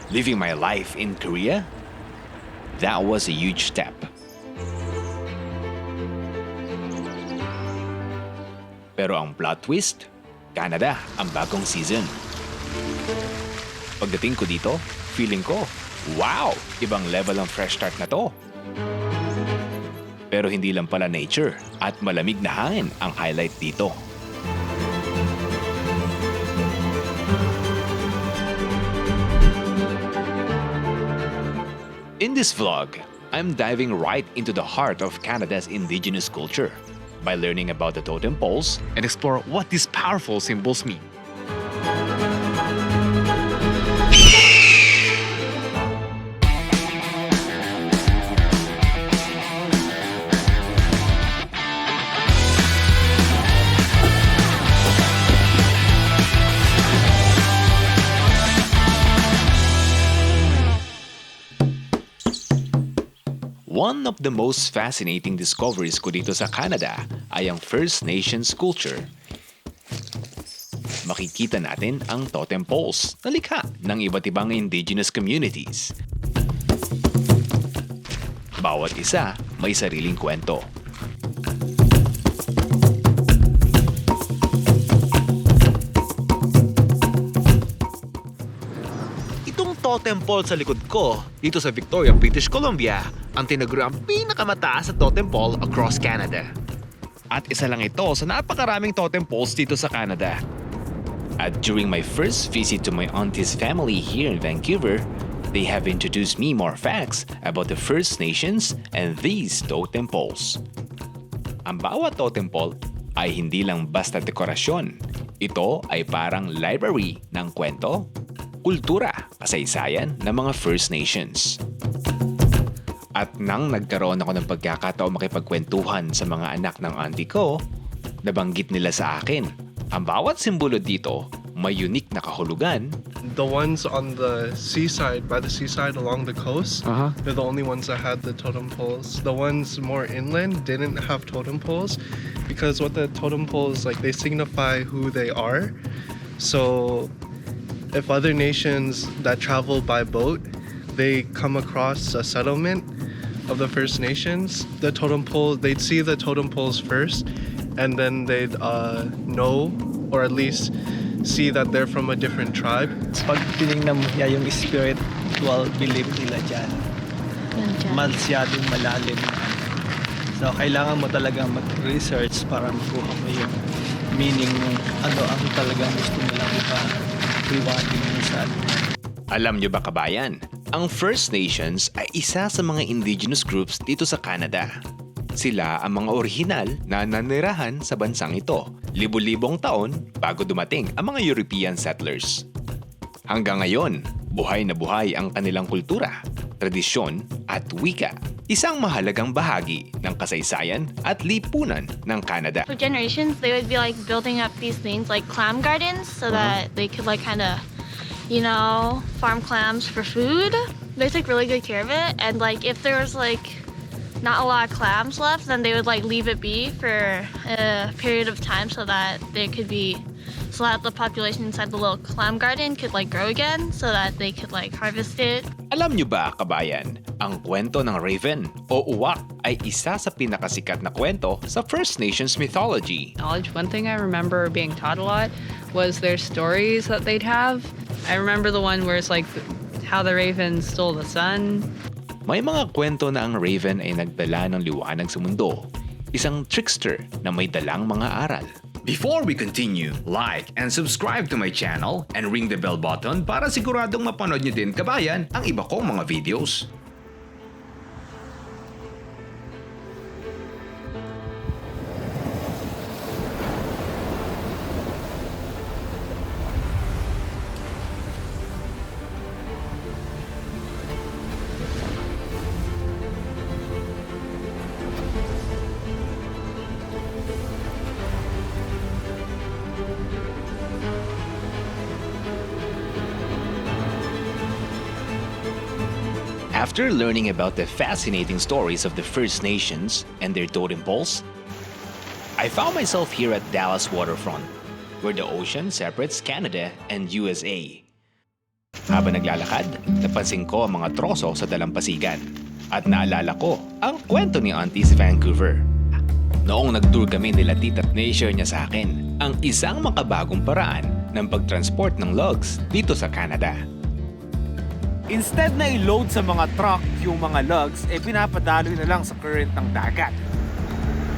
Living my life in Korea? That was a huge step. Pero ang plot twist, Canada ang bagong season. Pagdating ko dito, feeling ko, wow! Ibang level ang fresh start na to. Pero hindi lang pala nature at malamig na hangin ang highlight dito. In this vlog, I'm diving right into the heart of Canada's Indigenous culture by learning about the totem poles and explore what these powerful symbols mean. One of the most fascinating discoveries ko dito sa Canada ay ang First Nations culture. Makikita natin ang totem poles na likha ng iba't ibang indigenous communities. Bawat isa may sariling kwento. Totem pole sa likod ko dito sa Victoria, British Columbia ang tinaguriang pinakamataas na totem pole across Canada. At isa lang ito sa napakaraming totem poles dito sa Canada. At during my first visit to my auntie's family here in Vancouver, they have introduced me more facts about the First Nations and these totem poles. Ang bawat totem pole ay hindi lang basta dekorasyon. Ito ay parang library ng kwento, kultura, kasaysayan ng mga First Nations. At nang nagkaroon ako ng pagkakataon makipagkwentuhan sa mga anak ng auntie ko, nabanggit nila sa akin, ang bawat simbolo dito may unique na kahulugan. The ones on the seaside, by the seaside along the coast, they're the only ones that had the totem poles. The ones more inland didn't have totem poles because what the totem poles, like, they signify who they are. So if other nations that travel by boat, they come across a settlement of the First Nations, the totem pole, they'd see the totem poles first, and then they'd know, or at least see that they're from a different tribe. Pag tinignan mo niya yung spiritual belief nila dyan, masyadong malalim. So, kailangan mo talagang mag-research para makuha mo yung meaning ng ano ang talagang gusto nilang iba-iwating minsan. Alam nyo ba kabayan, ang First Nations ay isa sa mga indigenous groups dito sa Canada. Sila ang mga orihinal na nanirahan sa bansang ito, libo-libong taon bago dumating ang mga European settlers. Hanggang ngayon, buhay na buhay ang kanilang kultura, tradisyon at wika. Isang mahalagang bahagi ng kasaysayan at lipunan ng Canada. For generations, they would be like building up these things like clam gardens so that they could like kind of, you know, farm clams for food. They take really good care of it. And like if there was like not a lot of clams left, then they would like leave it be for a period of time so that there could be, so that the population inside the little clam garden could like grow again so that they could like harvest it. Alam nyo ba, kabayan, ang kwento ng Raven o Uwak ay isa sa pinakasikat na kwento sa First Nations mythology. One thing I remember being taught a lot was their stories that they'd have. I remember the one where it's like how the raven stole the sun. May mga kwento na ang Raven ay nagdala ng liwanag sa mundo, isang trickster na may dalang mga aral. Before we continue, like and subscribe to my channel and ring the bell button para siguradong mapanood nyo din, kabayan, ang iba kong mga videos. After learning about the fascinating stories of the First Nations and their totem poles, I found myself here at Dallas waterfront, where the ocean separates Canada and USA. Habang naglalakad, napansin ko ang mga troso sa dalampasigan. At naalala ko ang kwento ni Auntie sa Vancouver. Noong nag-tour kami nila tita, na-share niya sa akin ang isang makabagong paraan ng pagtransport ng logs dito sa Canada. Instead na i-load sa mga truck yung mga logs, pinapadaloy na lang sa current ng dagat.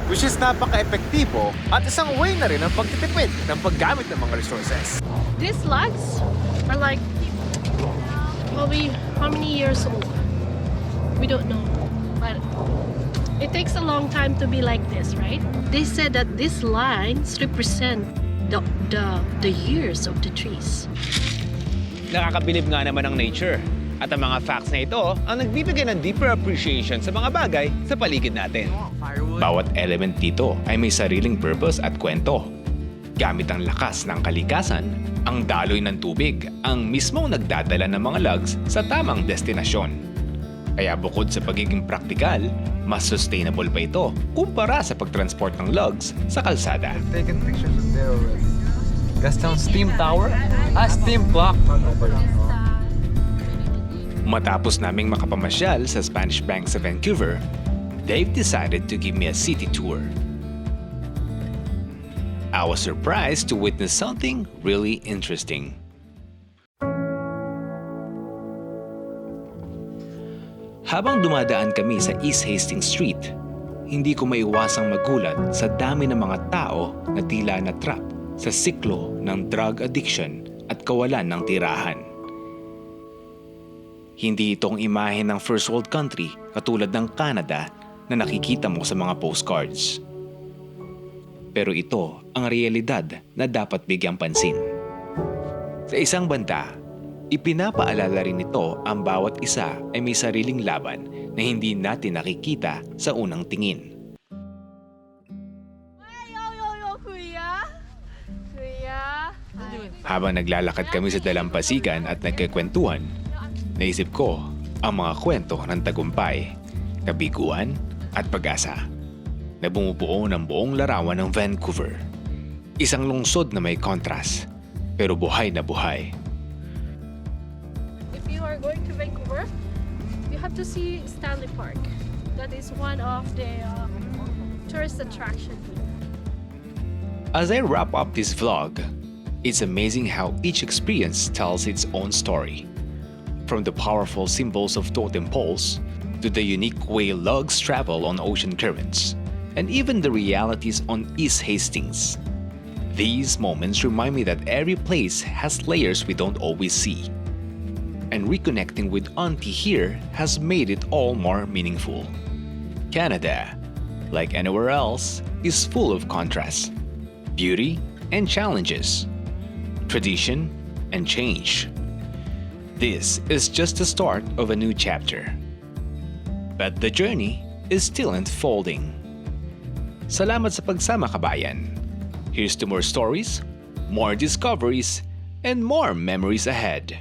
Which is napaka-epektibo at isang way na rin ang pagtitipid ng paggamit ng mga resources. These logs are like probably how many years old? We don't know, but it takes a long time to be like this, right? They said that these lines represent the years of the trees. Nakakabilib nga naman ang nature. At ang mga facts na ito ang nagbibigay ng deeper appreciation sa mga bagay sa paligid natin. Bawat element dito ay may sariling purpose at kwento. Gamit ang lakas ng kalikasan, ang daloy ng tubig ang mismong nagdadala ng mga logs sa tamang destinasyon. Kaya bukod sa pagiging praktikal, mas sustainable pa ito kumpara sa pagtransport ng logs sa kalsada. Taken pictures of there already. Gastown Steam Tower? Steam Clock. Matapos naming makapamasyal sa Spanish Bank sa Vancouver, Dave decided to give me a city tour. I was surprised to witness something really interesting. Habang dumadaan kami sa East Hastings Street, hindi ko maiwasang magulat sa dami ng mga tao na tila na-trap sa siklo ng drug addiction at kawalan ng tirahan. Hindi itong imahe ng first world country katulad ng Canada na nakikita mo sa mga postcards. Pero ito ang realidad na dapat bigyang pansin. Sa isang banda, ipinapaalala rin nito ang bawat isa ay may sariling laban na hindi natin nakikita sa unang tingin. Habang naglalakad kami sa dalampasigan at nagkakwentuhan, naisip ko ang mga kwento ng tagumpay, kabiguan at pag-asa na bumubuo ng buong larawan ng Vancouver. Isang lungsod na may kontras, pero buhay na buhay. If you are going to Vancouver, you have to see Stanley Park. That is one of the tourist attraction. As I wrap up this vlog, it's amazing how each experience tells its own story. From the powerful symbols of totem poles, to the unique way logs travel on ocean currents, and even the realities on East Hastings. These moments remind me that every place has layers we don't always see. And reconnecting with Auntie here has made it all more meaningful. Canada, like anywhere else, is full of contrasts, beauty and challenges, tradition and change. This is just the start of a new chapter. But the journey is still unfolding. Salamat sa pagsama, kabayan. Here's to more stories, more discoveries, and more memories ahead.